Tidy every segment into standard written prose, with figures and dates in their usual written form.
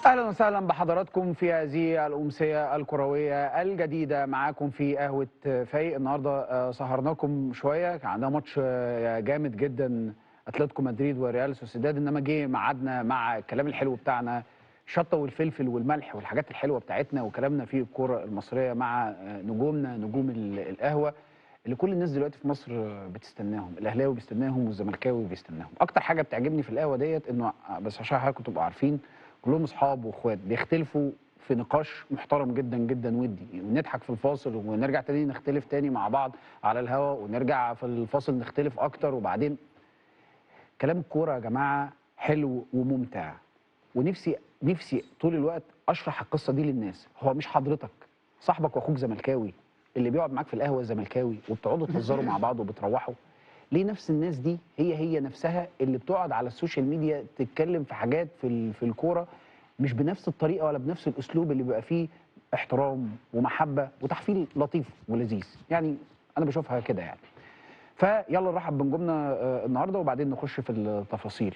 اهلا وسهلا بحضراتكم في هذه الامسيه الكرويه الجديده معاكم في قهوه فايق. النهارده سهرناكم شويه، كان عندنا ماتش جامد جدا اتلتيكو مدريد وريال سوسيداد، انما جه ميعادنا مع الكلام الحلو بتاعنا، الشطه والفلفل والملح والحاجات الحلوه بتاعتنا وكلامنا في الكوره المصريه مع نجومنا، نجوم القهوه اللي كل الناس دلوقتي في مصر بتستناهم. الاهلاوي بيستناهم والزملكاوي بيستناهم. اكتر حاجه بتعجبني في القهوه ديت انه بس عشان حضراتكم تبقوا عارفين كلهم اصحاب واخوات بيختلفوا في نقاش محترم جدا جدا ودي، ونضحك في الفاصل ونرجع تاني نختلف تاني مع بعض على الهوا، ونرجع في الفاصل نختلف اكتر، وبعدين كلام الكوره يا جماعه حلو وممتع. ونفسي طول الوقت اشرح القصه دي للناس. هو مش حضرتك صاحبك واخوك زملكاوي اللي بيقعد معاك في القهوه زملكاوي وبتقعدوا تهزروا مع بعض وبتروحوا؟ ليه نفس الناس دي هي نفسها اللي بتقعد على السوشيال ميديا تتكلم في حاجات في الكوره مش بنفس الطريقه ولا بنفس الاسلوب اللي بيبقى فيه احترام ومحبه وتحفيل لطيف ولذيذ؟ يعني انا بشوفها كده يعني. فيلا نرحب بنجومنا النهارده وبعدين نخش في التفاصيل.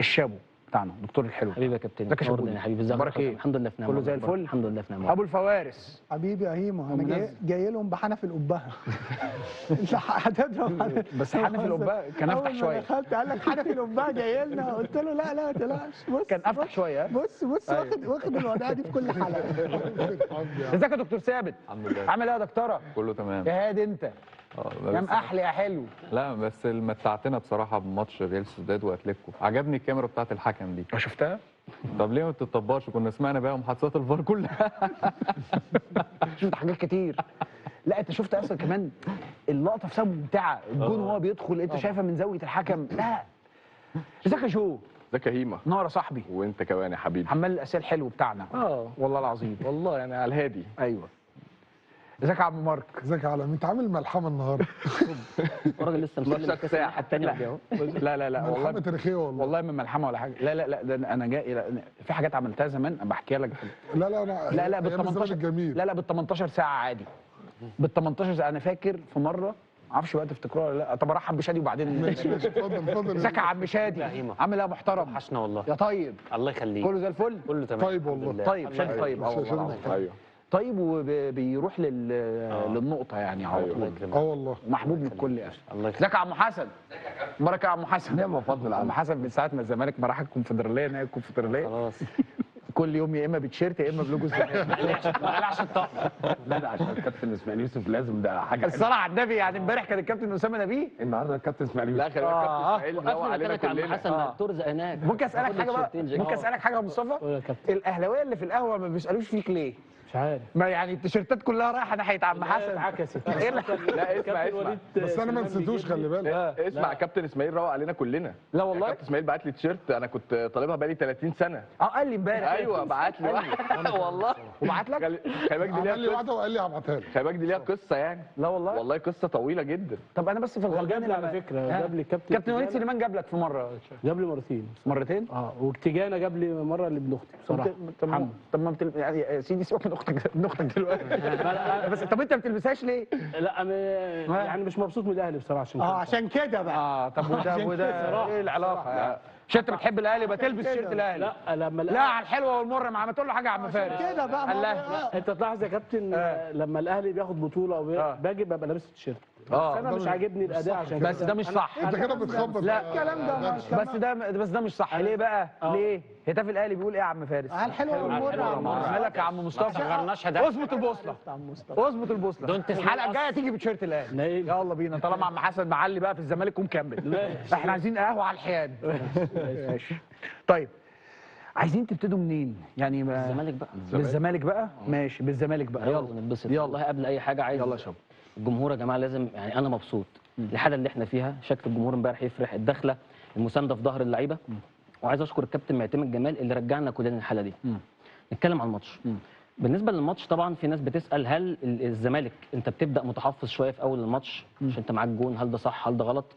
الشابو بتاعنا دكتور الحلو. حبيبي يا كابتن. ازيك يا شابو؟ يا حبيبي، ازيك؟ اخبارك ايه؟ الحمد لله في نعمه. كله زي الفل؟ الحمد لله في نعمه. ابو الفوارس حبيبي يا هيما، انا جاي لهم بحنف القبه. هتضرب بس حنف القبه كان افتح شويه. دخلت قال لك حنف القبه جاي لنا، قلت له لا ما تقلقش. بص كان افتح شويه. بص واخد الوضعيه دي في كل حلقه. ازيك يا دكتور ثابت؟ الحمد لله. عامل ايه يا دكتوره؟ كله تمام. يا هادي انت يا محلي يا حلو. لا بس اللي متعتنا بصراحه بماتش ريال سوسيداد واتليكو، عجبني الكاميرا بتاعت الحكم دي. شفتها؟ طب ليه ما بتطبقش؟ كنا سمعنا بقى محادثات الفار كلها. شفت حاجات كتير. لا انت شفت اصلا كمان اللقطه نفسها ممتعه، الجون وهو بيدخل انت شايفها من زاويه الحكم. لا ازيك يا جو؟ ازيك يا هيما؟ نار يا صاحبي. وانت كمان يا حبيبي. عمال الاسئله الحلو بتاعنا. والله العظيم. والله يعني على الهادي. ايوه. ازيك يا عم مارك؟ ازيك يا عالم؟ انت عامل ملحمه النهارده. الراجل لسه مسلم نص ساعه الثانيه اهو. لا ملحمه والله تاريخيه والله. والله من ملحمه ولا حاجه. لا ده انا جاي في حاجات عملتها زمان انا بحكيها لك. لا بال 18 الجميل. لا بال 18 ساعه عادي. بال 18 ساعه انا فاكر في مره ما اعرفش بقى تفتكروها ولا لا. طب ارحب بشادي وبعدين ماشي اتفضل. ازيك يا عم شادي؟ عامل ايه يا محترم؟ وحشنا والله. يا طيب الله يخليك. كله زي الفل؟ كله تمام. طيب والله. طيب شادي طيب. والله ايوه طيب وبيروح للنقطه يعني على طول. والله ومحبوب من الكل يعني. الله يخليك. ازيك يا عم حسن؟ مبارك يا عم حسن. نعم وفضل عم حسن من ساعه ما الزمالك ما راح الكونفدراليه نهائي الكونفدراليه خلاص. كل يوم يا اما بتشيرت يا اما بلوجو الزمالك. عشان طاقه. لا ده عشان الكابتن اسماعيل يوسف لازم، ده حاجه الصلاه على النبي. يعني امبارح كان الكابتن اسامه نبيه، النهارده الكابتن اسماعيل لا يوسف. خلي بالك كابتن اسماعيل روق علينا لك يا عم كلنا. حسن ترزق هناك. ممكن اسالك حاجه بقى؟ ممكن اسالك حاجه يا مصطفى؟ الاهلاويه اللي في القهوه ما بيسالوش فيك ليه؟ مش عارف. ما يعني التيشيرتات كلها رايحه ناحيه عم حسن. عكست. ايه اللي لا اسمع بس انا ما نسيتوش، خلي بالك. اسمع كابتن اسماعيل روق علينا كلنا. لا والله. كابتن اسماعيل بعت لي تيشيرت انا كنت طالبها بقالي 30 سنه. قال لي امبارح. ايوه بعت لي والله. وبعت لك؟ خلي بالك دي عمل لي ليها واحده وقال لي هبعتها لك. خلي بالك دي ليها قصه يعني. لا والله. والله قصه طويله جدا. طب انا بس في الغلبان جاب لي على فكره، جاب لي كابتن وليد سليمان جاب لك في مره؟ جاب لي مرتين. واكتجانه جاب لي مره لابن اختي بصراحه. طب ما يعني يا سيدي سيبك من اختك دلوقتي. بس طب انت ما بتلبسهاش ليه؟ لا يعني مش مبسوط من الاهلي بصراحه عشان كده. عشان كده بقى. طب وده ايه العلاقه؟ عشان انت بتحب الاهلي يبقى تلبس شيرت الاهلي. لا لما لا على الحلوه والمره ما تقول له حاجه يا عم فارس. كده بقى. انت تلاحظ يا كابتن لما الاهلي بياخد بطوله او باجي ببقى لابس التيشيرت. بس انا مش عاجبني الاداء عشان بس ده مش صح. انت كده بتخبط. لا الكلام ده بس ده مش صح. ليه بقى؟ ليه؟ هتاف الاهلي بيقول ايه يا عم فارس؟ الحلوه والمره. مالك يا عم مصطفى؟ اظبط البوصله. اظبط البوصله. الحلقه الجايه تيجي بتيشيرت الاهلي. يلا بينا طالما عم حسن معلي بقى في الزمالك ومكمل. احنا عايزين قهوه على الحياد. ماشي. طيب عايزين تبتدوا منين؟ يعني الزمالك بقى. بالزمالك بقى؟ ماشي بالزمالك بقى. يلا نتبسط. والله قبل اي حاجه عايز يلا يا شباب. الجمهور يا جماعه لازم، يعني انا مبسوط الحاله اللي احنا فيها. شكل الجمهور امبارح يفرح، الدخله، المسانده في ظهر اللعيبه. وعايز اشكر الكابتن معتمد جمال اللي رجعنا كلنا الحاله دي. نتكلم عن الماتش. بالنسبه للماتش طبعا في ناس بتسال هل الزمالك انت بتبدا متحفظ شويه في اول الماتش عشان انت معاك جون، هل ده صح هل ده غلط؟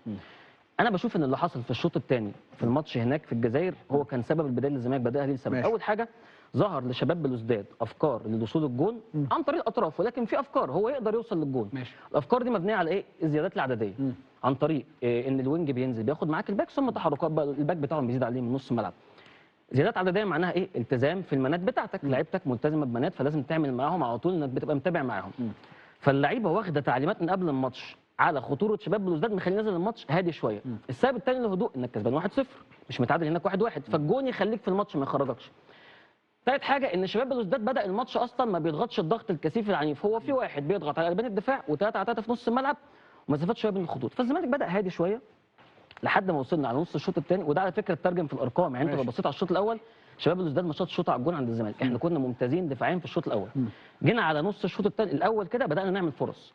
انا بشوف ان اللي حصل في الشوط الثاني في الماتش هناك في الجزائر هو كان سبب البدايه اللي الزمالك بداها دي لسبب. اول حاجه ظهر لشباب بلوزداد افكار للوصول الجون عن طريق الاطراف، ولكن في افكار هو يقدر يوصل للجون. الافكار دي مبنيه على ايه؟ الزيادات العدديه. عن طريق ان الوينج بينزل بياخد معاك الباك، ثم تحركات بقى الباك بتاعهم بيزيد عليه من نص الملعب. زيادات عدديه معناها ايه؟ التزام في المنات بتاعتك، لعيبتك ملتزمه بمنات فلازم تعمل معاهم على طول انك بتبقى متابع معاهم. فاللعيبه واخده تعليمات من قبل الماتش على خطوره شباب بلوزداد مخليه نازل الماتش هادي شويه. السبب الثاني للهدوء انك كسبان 1-0 مش متعادل هناك 1-1 فالجون يخليك في الماتش ما يخرجكش. ثالث حاجه ان شباب بلوزداد بدا الماتش اصلا ما بيضغطش الضغط الكثيف العنيف، هو في واحد بيضغط على قلبين الدفاع و3-3 في نص الملعب ومسافات شويه بين الخطوط، فالزمالك بدا هادي شويه لحد ما وصلنا على نص الشوط الثاني، وده على فكره اترجم في الارقام. يعني انت لو بصيت على الشوط الاول شباب بلوزداد ما شاطش شوط على الجون عند الزمالك، احنا كنا ممتازين دفاعيا في الشوط الاول. جينا على نص الشوط الثاني الاول كده بدانا نعمل فرص،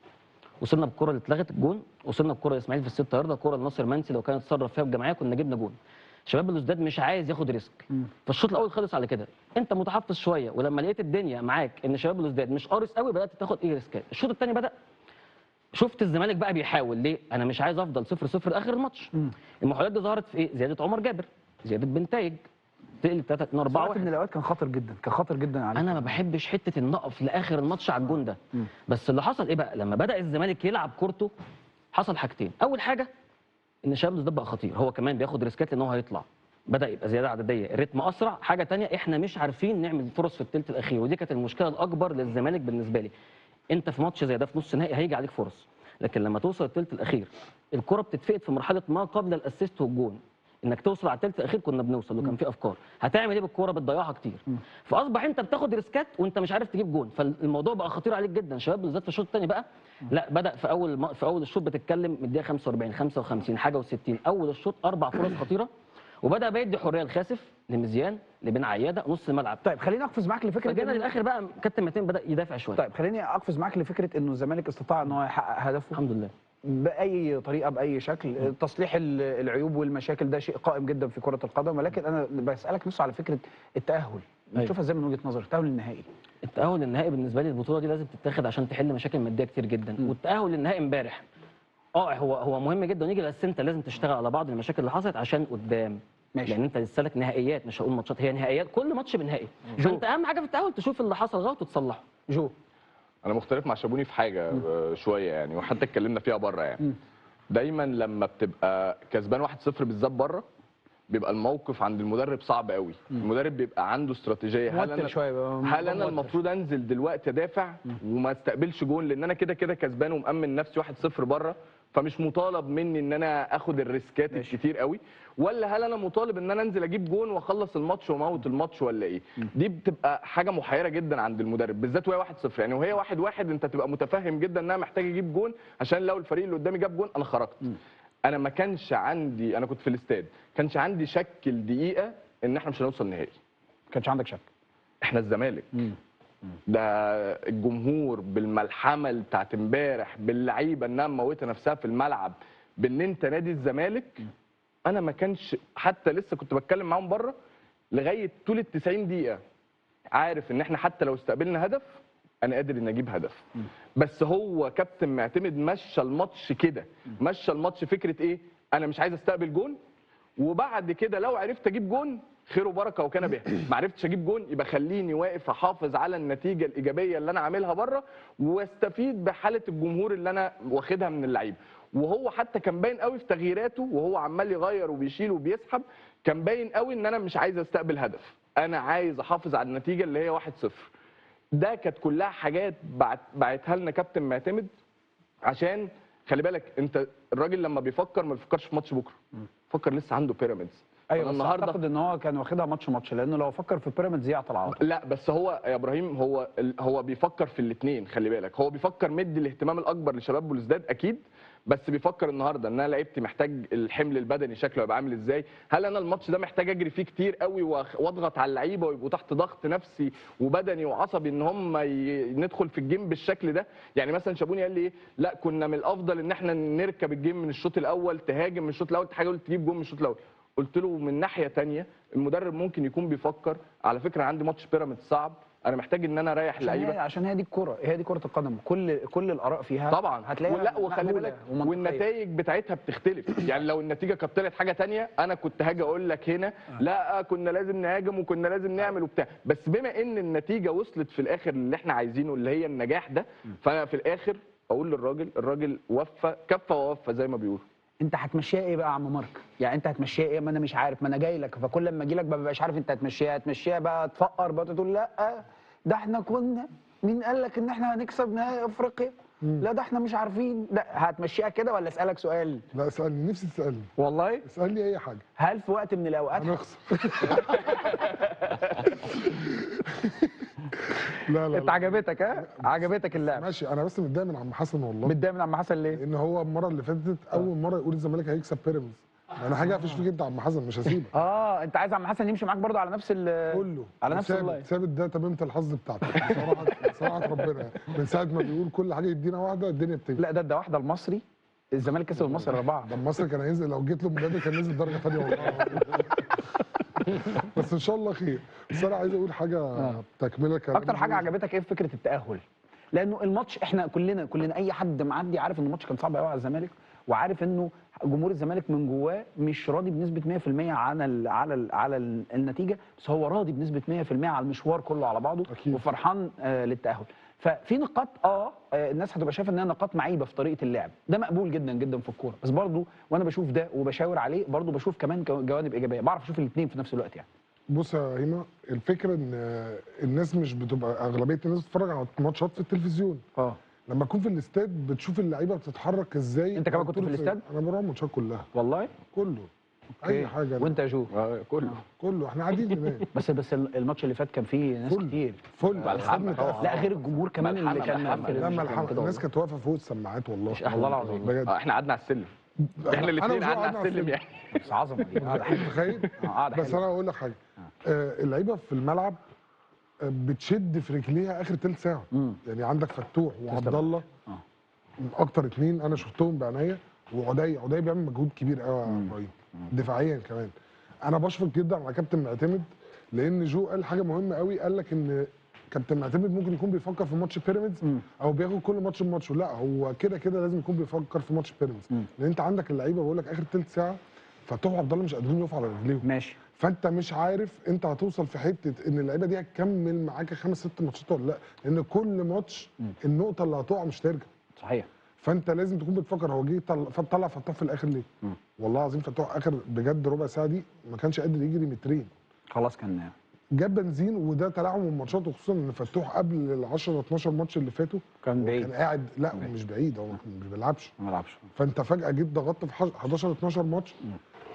وصلنا بالكره اللي اتلغت الجون، وصلنا بالكره لاسماعيل في ال6 يارده، كره لناصر منسي لو كانت اتصرف فيها بجماعيه كنا جبنا جون. شباب بلوزداد مش عايز ياخد ريسك، فالشوط الاول خلص على كده. انت متحفظ شويه، ولما لقيت الدنيا معاك ان شباب بلوزداد مش قارص قوي بدات تاخد ريسكات. الشوط الثاني بدا شفت الزمالك بقى بيحاول ليه؟ انا مش عايز افضل 0-0 لاخر الماتش. المحاولات دي ظهرت في ايه؟ زياده عمر جابر، زياده بنتايج، تقلب 3-2-4-1. وقت من الاوقات كان خطر جدا، كان خطر جدا عليك. انا ما بحبش حته ان نقف لاخر الماتش على الجون ده. بس اللي حصل ايه بقى؟ لما بدا الزمالك يلعب كورته حصل حاجتين. اول حاجه ان شباب بلوزداد بقى خطير، هو كمان بياخد ريسكات لان هو هيطلع، بدا يبقى زياده عدديه، الريتم اسرع. حاجه ثانيه احنا مش عارفين نعمل فرص في الثلث الاخير، ودي كانت المشكله الاكبر للزمالك بالنسبه لي. انت في ماتش زي ده في نص نهائي هيجي عليك فرص، لكن لما توصل الثلث الاخير الكره بتتفقد في مرحله ما قبل الاسيست والجون. انك توصل على الثلث الاخير كنا بنوصل وكان في افكار، هتعمل ايه بالكوره؟ بتضيعها كتير. فاصبح انت بتاخد ريسكات وانت مش عارف تجيب جون، فالموضوع بقى خطير عليك جدا. شباب بالذات في الشوط الثاني بقى لا، بدا في اول الشوط بتتكلم من الدقيقه 45 55 حاجه و60 اول الشوط 4 فرص خطيره، وبدا بيدي حريه لخاسف لمزيان لبن عياده نص الملعب. طيب خليني اقفز معاك لفكره فجينا للاخر بقى كابتن معتمد بدا يدافع شويه. طيب خليني اقفز معاك لفكره انه الزمالك استطاع ان هو يحقق هدفه الحمد لله باي طريقه باي شكل. تصليح العيوب والمشاكل ده شيء قائم جدا في كره القدم، ولكن انا بسالك نص على فكره التاهل، بتشوفها ازاي من وجهه نظرك التاهل النهائي؟ التاهل النهائي بالنسبه لي البطوله دي لازم تتاخد عشان تحل مشاكل ماديه كتير جدا. والتاهل للنهائي امبارح هو مهم جدا ونيجي، بس انت لازم تشتغل على بعض المشاكل اللي حصلت عشان قدام. ماشي. لان انت لسه لك نهائيات، مش هقول ماتشات، هي نهائيات، كل ماتش بنهائي. فانت اهم حاجه في التاهل تشوف اللي حصل غلط وتصلحه. جو انا مختلف مع شابوني في حاجه شويه يعني، وحتى اتكلمنا فيها بره يعني. دايما لما بتبقى كسبان 1-0 بالذات بره بيبقى الموقف عند المدرب صعب قوي. المدرب بيبقى عنده استراتيجيه، هل انا المفروض انزل دلوقتي ادافع وما استقبلش جون لان انا كده كده كسبان ومأمن نفسي 1-0 بره، فمش مطالب مني ان انا اخد الريسكات الكتير قوي، ولا هل انا مطالب ان انا انزل اجيب جون واخلص الماتش واموت الماتش ولا ايه؟ دي بتبقى حاجه محيره جدا عند المدرب بالذات وهي 1-0 يعني، وهي 1-1 انت تبقى متفهم جدا ان انا محتاج اجيب جون عشان لو الفريق اللي قدامي جاب جون انا خرجت. انا ما كانش عندي، انا كنت في الاستاد كانش عندي شك الدقيقه ان احنا مش هنوصل نهائي. ما كانش عندك شك؟ احنا الزمالك ده الجمهور بالملحمه بتاعت امبارح باللعيبه انها مموته نفسها في الملعب بان انت نادي الزمالك. انا ما كانش حتى لسه كنت بتكلم معاهم بره لغايه طول ال 90 دقيقه عارف ان احنا حتى لو استقبلنا هدف انا قادر ان اجيب هدف. بس هو كابتن معتمد مشى الماتش كده، مشى الماتش فكره ايه؟ انا مش عايز استقبل جون، وبعد كده لو عرفت اجيب جون خير وبركه وكان بها، ما عرفتش اجيب جون يبقى خليني واقف احافظ على النتيجه الايجابيه اللي انا عاملها بره واستفيد بحاله الجمهور اللي انا واخدها من اللعيبه. وهو حتى كان باين قوي في تغييراته وهو عمال يغير وبيشيل وبيسحب، كان باين قوي ان انا مش عايز استقبل هدف، انا عايز احافظ على النتيجه اللي هي 1-0. ده كانت كلها حاجات بعتها لنا كابتن معتمد، عشان خلي بالك انت الراجل لما بيفكر ما بيفكرش في ماتش بكره، فكر لسه عنده بيراميدز. ايوه النهارده اعتقد ان هو كان واخدها ماتش لانه لو فكر في بيراميدز يعطل على طول. لا بس هو يا ابراهيم هو بيفكر في الاثنين، خلي بالك هو بيفكر مدي الاهتمام الاكبر لشباب بلوزداد اكيد، بس بيفكر النهارده ان انا لعيبتي محتاج الحمل البدني شكله يبقى عامل ازاي، هل انا الماتش ده محتاج اجري فيه كتير قوي واضغط على اللعيبه ويبقوا تحت ضغط نفسي وبدني وعصبي ان هم ندخل في الجيم بالشكل ده. يعني مثلا شابوني قال لي ايه؟ لا كنا من الافضل ان احنا نركب الجيم من الشوط الاول، تهاجم من الشوط الاول، حاجه قلت تجيب جون من الشوط الاول. قلت له من ناحيه ثانيه المدرب ممكن يكون بيفكر على فكره عندي ماتش بيراميدز صعب، انا محتاج ان انا اريح اللعيبه عشان هي دي الكوره، هي دي كره القدم، كل الاراء فيها طبعا هتلاقيها لا وخلي بالك والنتائج بتاعتها بتختلف. يعني لو النتيجه كانت طلعت حاجه ثانيه انا كنت هاجي اقول لك هنا لا كنا لازم نهاجم وكنا لازم نعمل وبتاع، بس بما ان النتيجه وصلت في الاخر اللي احنا عايزينه اللي هي النجاح ده، فانا في الاخر اقول للراجل الراجل وفى كفى ووفى زي ما بيقولوا. انت هتمشيها ايه بقى يا عم مارك؟ يعني انت هتمشيها ايه؟ ما انا مش عارف، ما انا جاي لك، فكل لما اجي لك ما ببقاش عارف انت هتمشيها بقى تفقر بقى تقول لا ده احنا كنا، مين قال لك ان احنا هنكسب نهائي افريقيا؟ لا ده احنا مش عارفين. لا هتمشيها كده ولا اسالك سؤال؟ لا اسالني، نفسي تسالني، والله اسالني اي حاجه هل في وقت من الاوقات هنخسر. لا لا انت لا عجبتك عجبتك اللعب؟ ماشي. انا بس متضايق من عم حسن والله، متضايق من عم حسن ليه؟ لان هو المره اللي فاتت اول مره يقول الزمالك هيكسب بيراميدز. انا حاجه قافش فيك انت يا عم حسن، مش هسيبك. انت عايز عم حسن يمشي معاك برضه على نفس كله على نفس ثابت اللاين. ثابت، ده تمامه الحظ بتاعته بصراحه. بصراحه ربنا يعني. من ساعه ما بيقول كل حاجه يدينا واحده الدنيا بتمشي. لا ده واحده المصري، الزمالك كسب المصري 4. ده مصر كان هينزل لو جيت له من بدري كان نزل درجه ثانيه والله. بس ان شاء الله خير. بس انا عايز اقول حاجه تكمله كلام. اكتر حاجه عجبتك ايه في فكره التاهل؟ لانه الماتش احنا كلنا اي حد معدي عارف ان الماتش كان صعب قوي على الزمالك، وعارف انه جمهور الزمالك من جواه مش راضي بنسبه 100% على النتيجه، بس هو راضي بنسبه 100% على المشوار كله على بعضه. أكيد. وفرحان للتاهل. ففي نقاط الناس هتبقى شايفه انها نقاط معيبه في طريقه اللعب، ده مقبول جدا جدا في الكوره، بس برضه وانا بشوف ده وبشاور عليه برضه بشوف كمان جوانب ايجابيه، بعرف اشوف الاثنين في نفس الوقت يعني. بص يا هيما، الفكره ان الناس مش بتبقى، اغلبيه الناس بتتفرج على ماتشات في التلفزيون. لما تكون في الاستاد بتشوف اللعيبه بتتحرك ازاي. انت كمان كنت في الاستاد؟ انا بروح الماتشات كلها والله كله. اي حاجه. وانت يا جو؟ كله احنا قاعدين هناك. بس الماتش اللي فات كان فيه ناس كتير. لا غير الجمهور كمان اللي كان مقفل. لما الناس كانت واقفه فوق السماعات والله. والله العظيم بجد. احنا قعدنا على السلم، احنا الاثنين قعدنا على السلم يعني. بس عظمه دي قاعده حلوه. تخيل. بس انا اقول لك حاجه، اللعيبه في الملعب بتشد في رجليها اخر تلت ساعه. يعني عندك فتوح وعبد الله اكتر اتنين انا شفتهم بعينيا، وعدي بيعمل مجهود كبير قوي يا ابراهيم دفاعيا كمان. انا بشفق جدا على كابتن معتمد، لان جو قال حاجه مهمه قوي، قال لك ان كابتن معتمد ممكن يكون بيفكر في ماتش بيراميدز او بياخد كل ماتش بماتشه. لا هو كده لازم يكون بيفكر في ماتش بيراميدز، لان انت عندك اللعيبه بقول لك اخر تلت ساعه فتوح وعبد الله مش قادرين يقفوا على رجليهم. ماشي. فانت مش عارف انت هتوصل في حته ان اللعيبه دي هتكمل معاك 5 6 ماتشات ولا لا، لان كل ماتش النقطه اللي هتقع مش ترجع. صحيح. فانت لازم تكون بتفكر هو جه طلع فتوح في الاخر ليه؟ والله العظيم فتوح اخر بجد ربع ساعه دي ما كانش قادر يجري مترين. خلاص كان جاب بنزين، وده تلاعب من الماتشات، وخصوصا ان فتوح قبل ال 10 12 ماتش اللي فاتوا كان بعيد. كان قاعد. لا مش بعيد، هو مش بيلعبش. ما بيلعبش. فانت فجاه جيت ضغطت في 11 12 ماتش.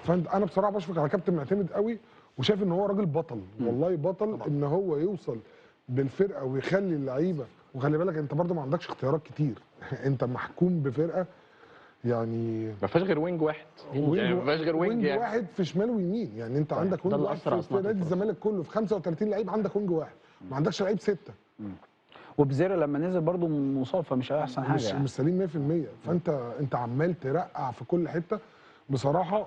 فانت انا بصراحه بشفق على كابتن معتمد قوي، وشايف ان هو راجل بطل والله بطل طبعا. ان هو يوصل بالفرقه ويخلي اللعيبه، وخلي بالك انت برضه ما عندكش اختيارات كتير. انت محكوم بفرقه يعني ما فيهاش غير وينج واحد، يعني ما فيهاش غير وينج يعني. واحد في شمال ويمين. يعني انت عندك وينج واحد في نادي الزمالك كله في 35 لعيب عندك وينج واحد، ما عندكش لعيب 6. وبزيرة لما نزل برضه مصاب فمش احسن حاجه يعني. مش سليم 100%. فانت عمال ترقع في كل حته. بصراحه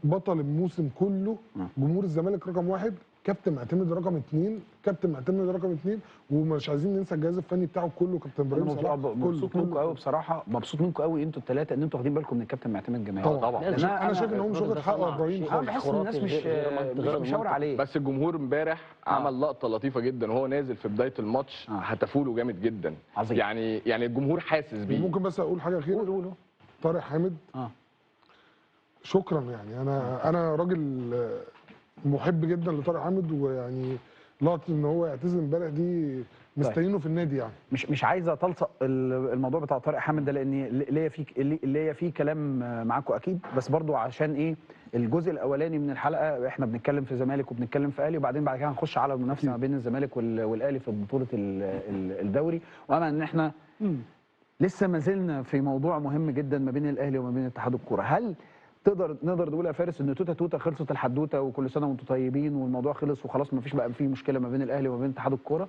بطل الموسم كله جمهور الزمالك رقم 1، كابتن معتمد رقم 2، ومش عايزين ننسى الجهاز الفني بتاعه كله، كابتن ابراهيم صلاح. مبسوط منكم قوي بصراحه، مبسوط منكم قوي انتوا الثلاثه ان انتوا واخدين بالكم من الكابتن معتمد جماهير. طبعا. انا شايف ان هو مش واخد حقه يا ابراهيم خالص. بحس ان الناس مش مشاور عليه. بس الجمهور امبارح عمل لقطه لطيفه جدا وهو نازل في بدايه الماتش، هتفوا له جامد جدا. عظيم. يعني الجمهور حاسس بيه. ممكن بس اقول حاجه اخيره؟ قول. طارق حامد شكرا. يعني انا راجل محب جدا لطارق حامد، ويعني لقطه ان هو يعتزل امبارح دي مستنينه في النادي يعني. مش عايزه تلصق الموضوع بتاع طارق حامد ده، لان ليا فيه كلام معاكم اكيد، بس برضو عشان ايه الجزء الاولاني من الحلقه احنا بنتكلم في زمالك وبنتكلم في اهلي، وبعدين بعد كده هنخش على المنافسه ما بين الزمالك والاهلي في بطوله الدوري. واما ان احنا لسه ما زلنا في موضوع مهم جدا ما بين الاهلي وما بين اتحاد الكوره. هل نقدر نقول يا فارس ان توته خلصت الحدوته وكل سنه وانتم طيبين والموضوع خلص وخلاص ما فيش بقى فيه مشكله ما بين الاهلي وما بين اتحاد الكوره،